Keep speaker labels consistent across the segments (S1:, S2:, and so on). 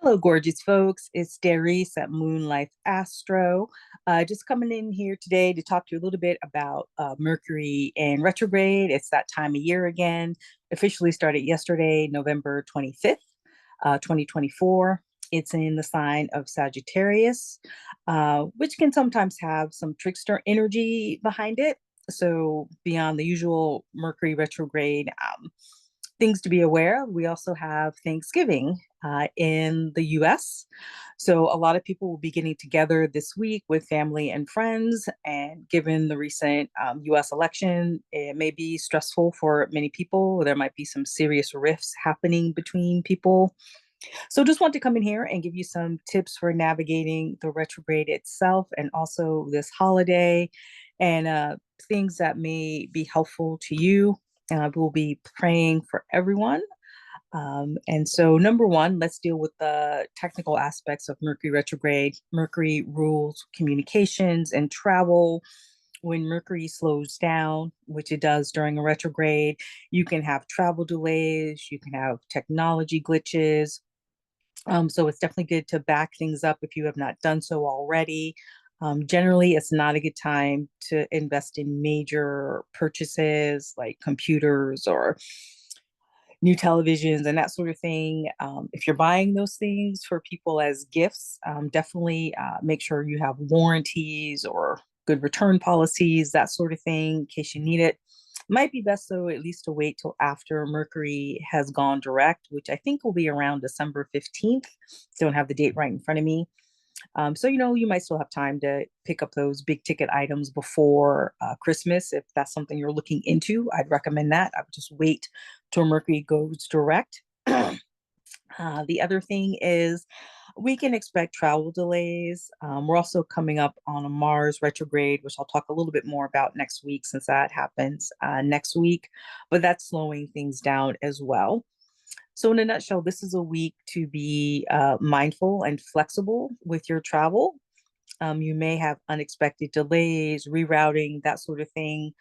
S1: Hello, gorgeous folks. It's Darice at Moonlife Astro. Just coming in here today to talk to you a little bit about Mercury and retrograde. It's that time of year again. Officially started yesterday, November 25th, 2024. It's in the sign of Sagittarius, which can sometimes have some trickster energy behind it. So, beyond the usual Mercury retrograde, things to be aware of. We also have Thanksgiving in the US. So a lot of people will be getting together this week with family and friends. And given the recent US election, it may be stressful for many people. There might be some serious rifts happening between people. So just want to come in here and give you some tips for navigating the retrograde itself and also this holiday and things that may be helpful to you. We'll be praying for everyone. And so, number one, let's deal with the technical aspects of Mercury retrograde. Mercury rules communications and travel. When Mercury slows down, which it does during a retrograde, you can have travel delays, you can have technology glitches. So it's definitely good to back things up if you have not done so already. Generally, it's not a good time to invest in major purchases like computers or new televisions and that sort of thing. If you're buying those things for people as gifts, definitely make sure you have warranties or good return policies, that sort of thing, in case you need it. Might be best, though, at least to wait till after Mercury has gone direct, which I think will be around December 15th. Don't have the date right in front of me. So, you might still have time to pick up those big ticket items before Christmas. If that's something you're looking into, I'd recommend that. I would just wait till Mercury goes direct. The other thing is we can expect travel delays. We're also coming up on a Mars retrograde, which I'll talk a little bit more about next week since that happens next week, but that's slowing things down as well. So, in a nutshell, this is a week to be mindful and flexible with your travel. You may have unexpected delays, rerouting, that sort of thing.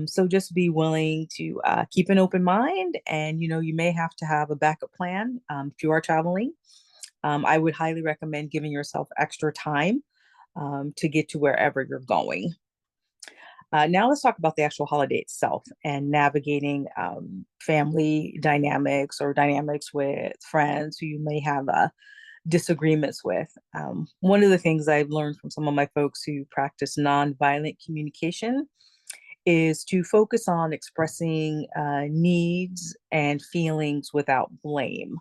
S1: So, just be willing to keep an open mind, and you may have to have a backup plan if you are traveling. I would highly recommend giving yourself extra time to get to wherever you're going. Now let's talk about the actual holiday itself and navigating family dynamics or dynamics with friends who you may have disagreements with. One of the things I've learned from some of my folks who practice nonviolent communication is to focus on expressing needs and feelings without blame.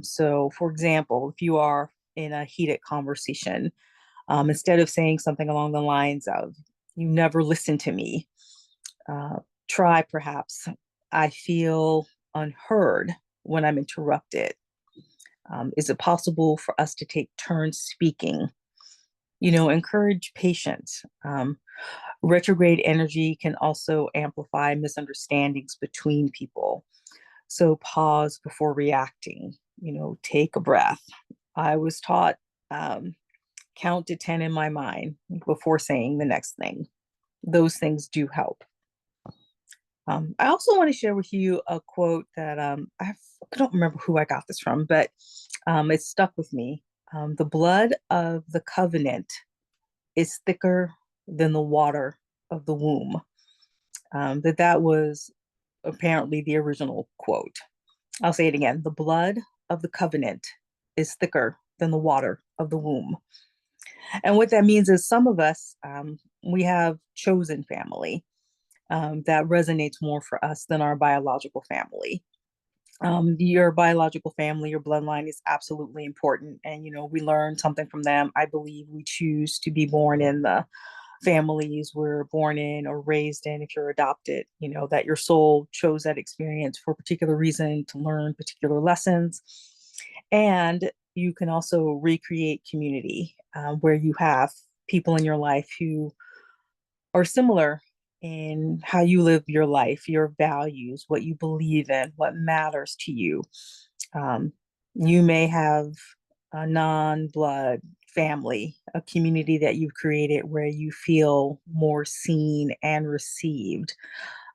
S1: So, for example, if you are in a heated conversation, instead of saying something along the lines of, "You never listen to me," uh, try perhaps, "I feel unheard when I'm interrupted. Is it possible for us to take turns speaking?" Encourage patience. Retrograde energy can also amplify misunderstandings between people. So pause before reacting, take a breath. I was taught count to 10 in my mind before saying the next thing. Those things do help. I also want to share with you a quote that I don't remember who I got this from, but it stuck with me. The blood of the covenant is thicker than the water of the womb. That was apparently the original quote. I'll say it again. The blood of the covenant is thicker than the water of the womb. And what that means is some of us, we have chosen family that resonates more for us than our biological family. Your biological family, your bloodline is absolutely important. And, we learn something from them. I believe we choose to be born in the families we're born in or raised in. If you're adopted, that your soul chose that experience for a particular reason to learn particular lessons. And you can also recreate community where you have people in your life who are similar in how you live your life, your values, what you believe in, what matters to you. Um, you may have a non blood family, a community that you've created where you feel more seen and received.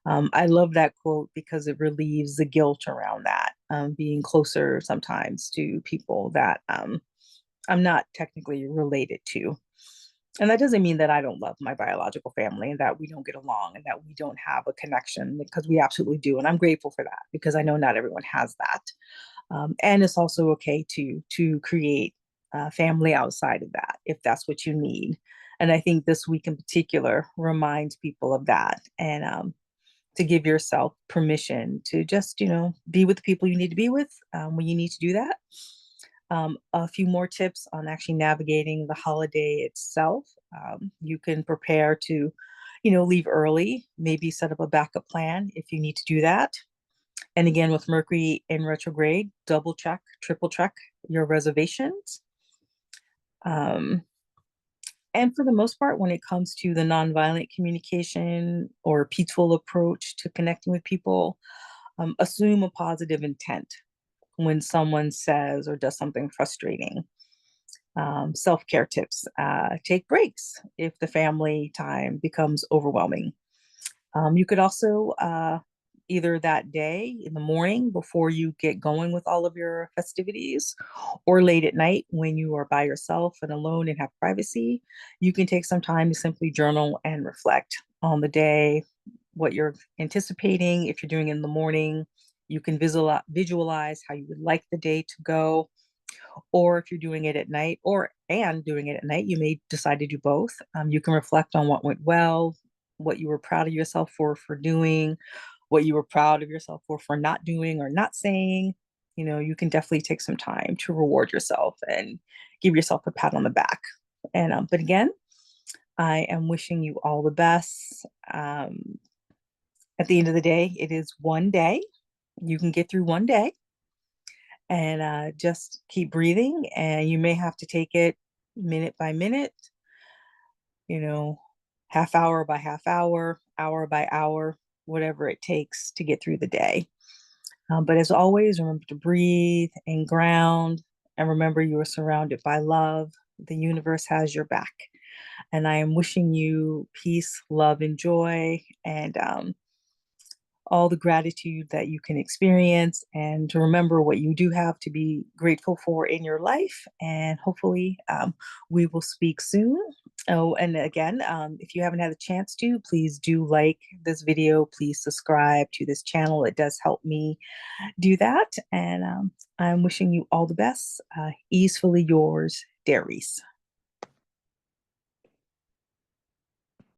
S1: I love that quote because it relieves the guilt around that, being closer sometimes to people that I'm not technically related to. And that doesn't mean that I don't love my biological family and that we don't get along and that we don't have a connection, because we absolutely do. And I'm grateful for that because I know not everyone has that. And it's also okay to create family outside of that if that's what you need. And I think this week in particular reminds people of that, and to give yourself permission to just, be with the people you need to be with when you need to do that. A few more tips on actually navigating the holiday itself. You can prepare to, leave early, maybe set up a backup plan if you need to do that. And again, with Mercury in retrograde, double check, triple check your reservations. Um, and for the most part, when it comes to the nonviolent communication or peaceful approach to connecting with people, assume a positive intent when someone says or does something frustrating. Self-care tips: take breaks if the family time becomes overwhelming. You could also, either that day in the morning before you get going with all of your festivities, or late at night when you are by yourself and alone and have privacy, you can take some time to simply journal and reflect on the day, what you're anticipating. If you're doing it in the morning, you can visualize how you would like the day to go. Or if you're doing it at night, doing it at night, you may decide to do both. You can reflect on what went well, what you were proud of yourself for doing, what you were proud of yourself for not doing or not saying. You can definitely take some time to reward yourself and give yourself a pat on the back. And but again, I am wishing you all the best. At the end of the day, it is one day. You can get through one day, and just keep breathing. And you may have to take it minute by minute, you know, half hour by half hour by hour, whatever it takes to get through the day. But as always, remember to breathe and ground, and remember you are surrounded by love. The universe has your back. And I am wishing you peace, love, and joy, and all the gratitude that you can experience, and to remember what you do have to be grateful for in your life. And hopefully, we will speak soon. Oh, and again, if you haven't had a chance to, please do like this video. Please subscribe to this channel. It does help me do that. And I'm wishing you all the best. Easefully yours, Darice.